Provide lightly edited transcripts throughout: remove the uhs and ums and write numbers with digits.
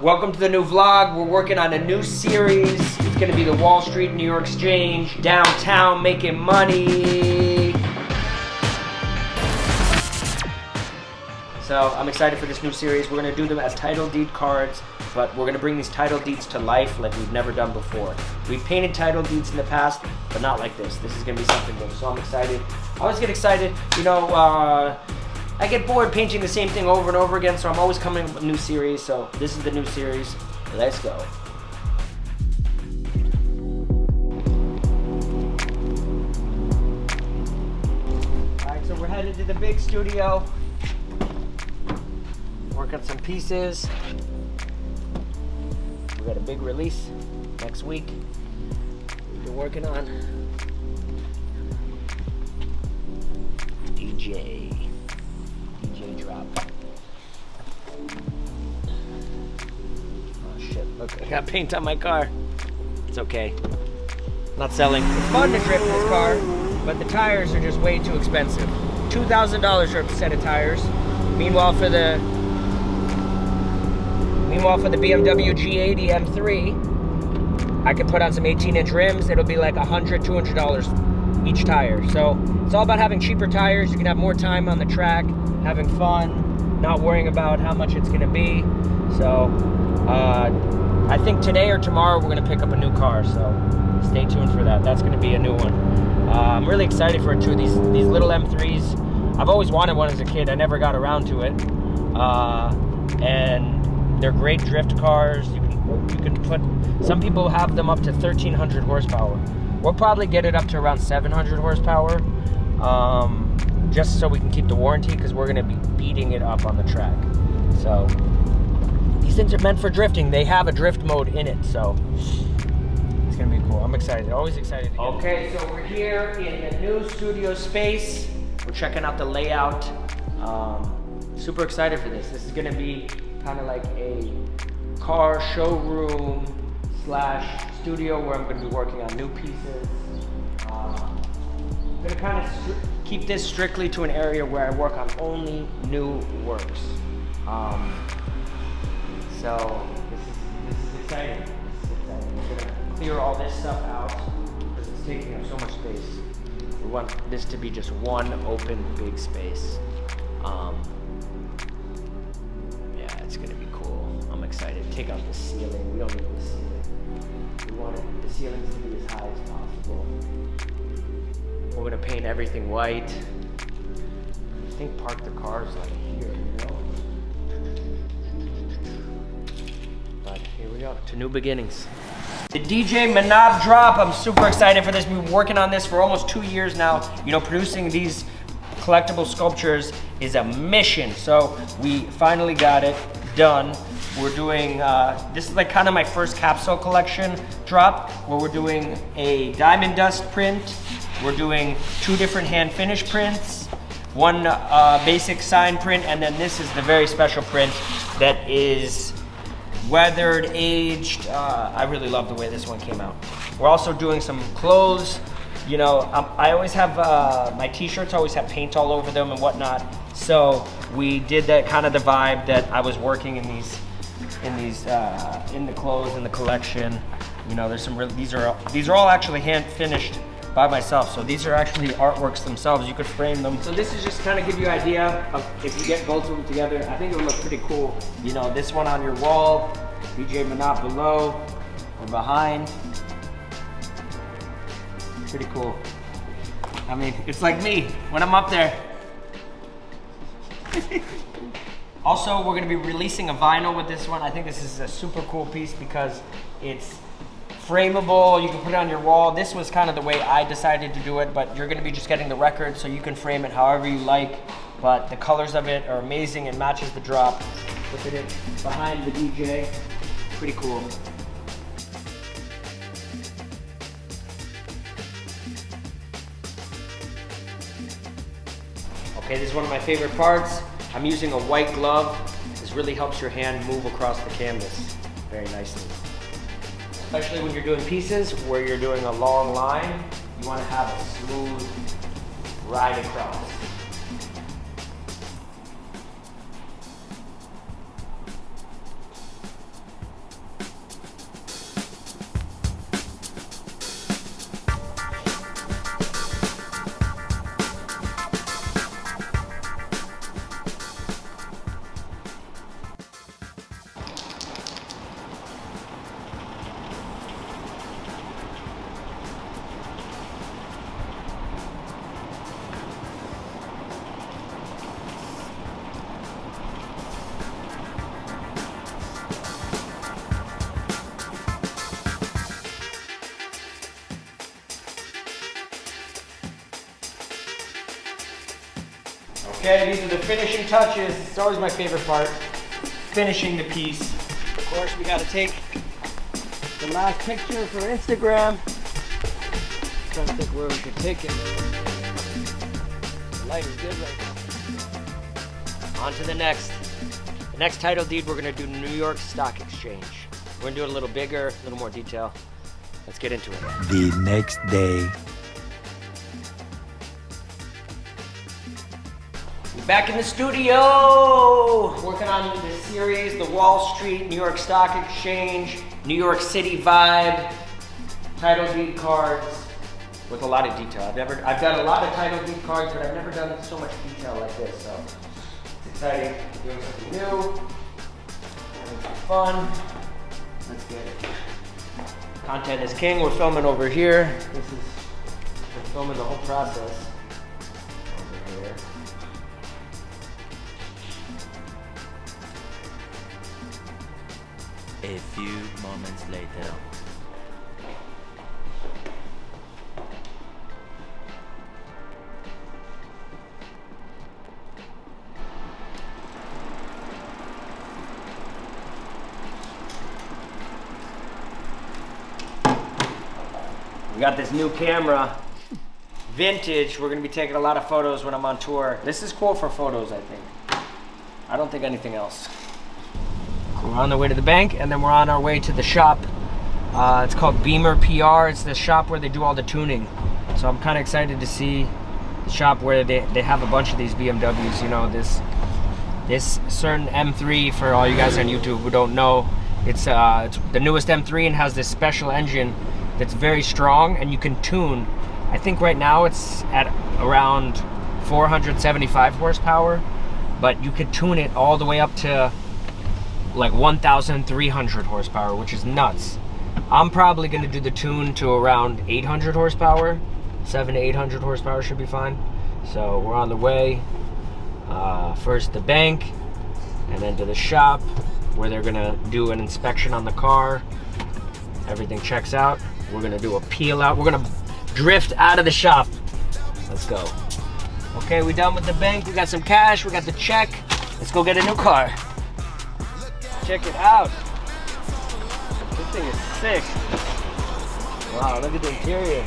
Welcome to the new vlog. We're working on a new series. It's gonna be the Wall Street New York Exchange, downtown making money. So I'm excited for this new series. We're gonna do them as title deed cards, but we're gonna bring these title deeds to life like we've never done before. We've painted title deeds in the past, but not like this. This is gonna be something new, so I'm excited. I always get excited, I get bored painting the same thing over and over again, so I'm always coming up with a new series. So this is the new series. Let's go. All right, so we're headed to the big studio. Work on some pieces. We got a big release next week we've been working on. DJ drop. Oh shit, look, I got paint on my car. It's okay. Not selling. It's fun to drift this car, but the tires are just way too expensive. $2,000 for a set of tires. Meanwhile for the BMW G80 M3, I could put on some 18-inch rims. It'll be like $100, $200 each tire. So it's all about having cheaper tires. You can have more time on the track, having fun, not worrying about how much it's gonna be. So I think today or tomorrow we're gonna pick up a new car, so stay tuned for that. That's gonna be a new one. I'm really excited for it too. These little M3s, I've always wanted one as a kid. I never got around to it. And they're great drift cars. You can put, some people have them up to 1,300 horsepower. We'll probably get it up to around 700 horsepower. Just so we can keep the warranty, because we're going to be beating it up on the track. So these things are meant for drifting. They have a drift mode in it, so it's going to be cool. I'm excited. Always excited to get it. So we're here in the new studio space. We're checking out the layout. Super excited for this. This is going to be kind of like a car showroom / studio where I'm going to be working on new pieces. I'm going to kind of keep this strictly to an area where I work on only new works. So this is exciting. We're gonna clear all this stuff out because it's taking up so much space. We want this to be just one open big space. Yeah, it's gonna be cool. I'm excited. Take out the ceiling. We don't need the ceiling. We want the ceilings to be as high as possible. We're gonna paint everything white. I think park the cars like here, you know? But here we go, to new beginnings. The DJ Manaab drop, I'm super excited for this. We've been working on this for almost 2 years now. You know, producing these collectible sculptures is a mission. So we finally got it done. We're doing, this is like kind of my first capsule collection drop, where we're doing a diamond dust print. We're doing 2 different hand finish prints, one basic sign print, and then this is the very special print that is weathered, aged. I really love the way this one came out. We're also doing some clothes. You know, I always have, my t-shirts always have paint all over them and whatnot. So we did that kind of the vibe that I was working in the clothes in the collection. You know, there's some these are all actually hand finished by myself. So these are actually artworks themselves. You could frame them. So this is just kind of give you an idea of if you get both of them together. I think it would look pretty cool. You know, this one on your wall, DJ Manaab below or behind. Pretty cool. I mean, it's like me when I'm up there. Also, we're gonna be releasing a vinyl with this one. I think this is a super cool piece because it's frameable, you can put it on your wall. This was kind of the way I decided to do it, but you're gonna be just getting the record so you can frame it however you like. But the colors of it are amazing and matches the drop. Look at it behind the DJ. Pretty cool. Okay, this is one of my favorite parts. I'm using a white glove. This really helps your hand move across the canvas very nicely. Especially when you're doing pieces where you're doing a long line, you want to have a smooth ride across. Okay, these are the finishing touches. It's always my favorite part, finishing the piece. Of course, we gotta take the last picture for Instagram. Trying to think where we could take it. The light is good right now. On to the next. The next title deed, we're gonna do New York Stock Exchange. We're gonna do it a little bigger, a little more detail. Let's get into it. The next day. Back in the studio, working on this series, the Wall Street, New York Stock Exchange, New York City vibe, title deed cards with a lot of detail. I've done a lot of title deed cards, but I've never done so much detail like this, so it's exciting. We're doing something new, having some fun. Let's get it. Content is king. We're filming over here. We're filming the whole process over here. A few moments later. We got this new camera, vintage. We're gonna be taking a lot of photos when I'm on tour. This is cool for photos, I think. I don't think anything else. We're on the way to the bank, and then we're on our way to the shop. It's called Beamer PR. It's the shop where they do all the tuning. So I'm kind of excited to see the shop where they have a bunch of these BMWs. You know, this certain M3, for all you guys on YouTube who don't know, it's the newest M3 and has this special engine that's very strong, and you can tune. I think right now it's at around 475 horsepower, but you could tune it all the way up to like 1,300 horsepower, which is nuts. I'm probably gonna do the tune to around 800 horsepower. 700 to 800 horsepower should be fine. So we're on the way. First the bank, and then to the shop where they're gonna do an inspection on the car. Everything checks out. We're gonna do a peel out. We're gonna drift out of the shop. Let's go. Okay, we done with the bank. We got some cash. We got the check. Let's go get a new car. Check it out. This thing is sick. Wow, look at the interior.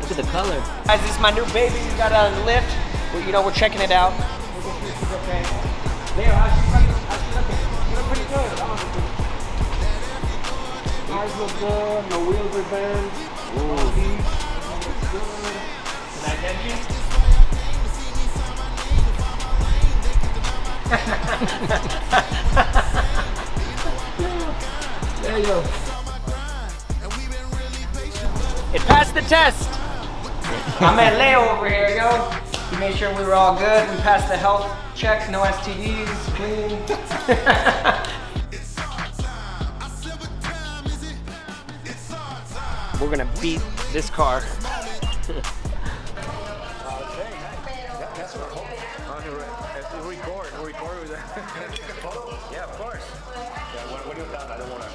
Look at the color. Guys, this is my new baby. We got it on the lift. We're checking it out. Okay. Leo, how's she looking? She look pretty good. Eyes look good. No wheels are bent. Looks good. Can I get you? There you go. It passed the test. I met Leo over here, yo. He made sure we were all good. We passed the health check, no STDs, clean. We're gonna beat this car. Yeah, of course. Yeah, when you're done, I don't want to.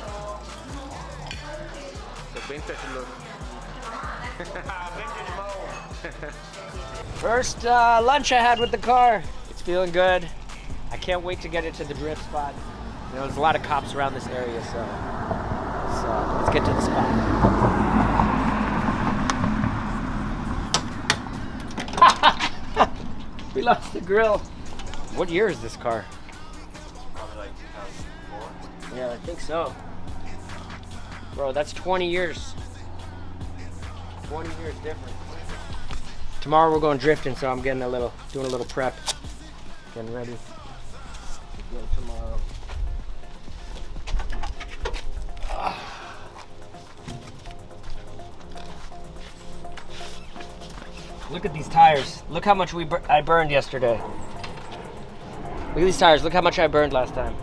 The vintage look. Vintage mode. First lunch I had with the car. It's feeling good. I can't wait to get it to the drift spot. You know, there's a lot of cops around this area, so let's get to the spot. We lost the grill. What year is this car? Probably like 2004. Yeah, I think so. Bro, that's 20 years. 20 years different. Tomorrow we're going drifting, so I'm doing a little prep. Getting ready to go tomorrow. Look at these tires. Look how much I burned yesterday. Look at these tires. Look how much I burned last time.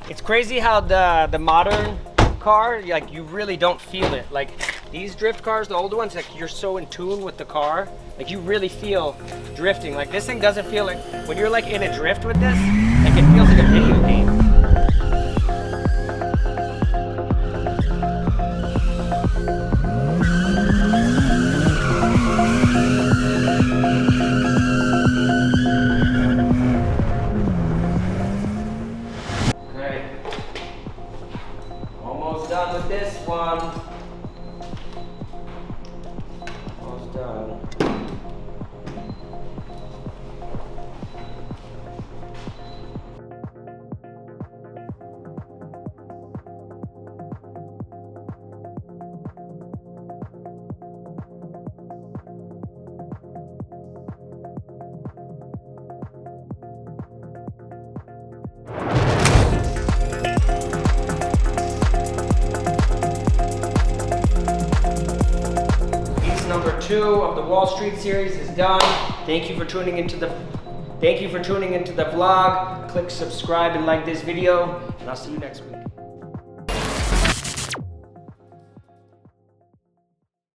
It's crazy how the modern car, like, you really don't feel it. Like, these drift cars, the older ones, like, you're so in tune with the car. Like, you really feel drifting. Like, this thing doesn't feel like, when you're like in a drift with this, like, it feels like a video game. 2 of the Wall Street series is done. Thank you for tuning into the vlog. Click subscribe and like this video, and I'll see you next week.